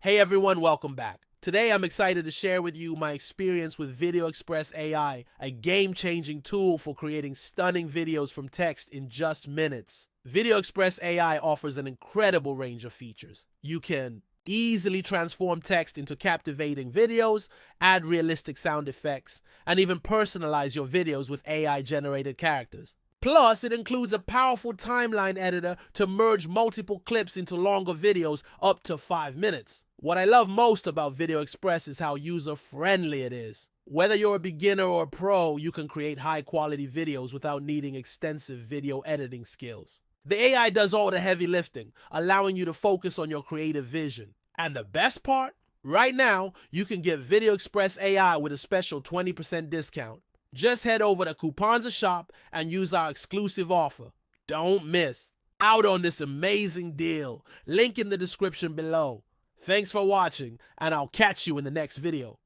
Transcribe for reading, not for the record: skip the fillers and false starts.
Hey everyone, welcome back. Today I'm excited to share with you my experience with VideoExpress AI, a game-changing tool for creating stunning videos from text in just minutes. VideoExpress AI offers an incredible range of features. You can easily transform text into captivating videos, add realistic sound effects, and even personalize your videos with AI-generated characters. Plus, it includes a powerful timeline editor to merge multiple clips into longer videos up to 5 minutes. What I love most about VideoExpress is how user-friendly it is. Whether you're a beginner or a pro, you can create high-quality videos without needing extensive video editing skills. The AI does all the heavy lifting, allowing you to focus on your creative vision. And the best part? Right now, you can get VideoExpress AI with a special 20% discount. Just head over to Couponza Shop and use our exclusive offer. Don't miss out on this amazing deal. Link in the description below. Thanks for watching, and I'll catch you in the next video.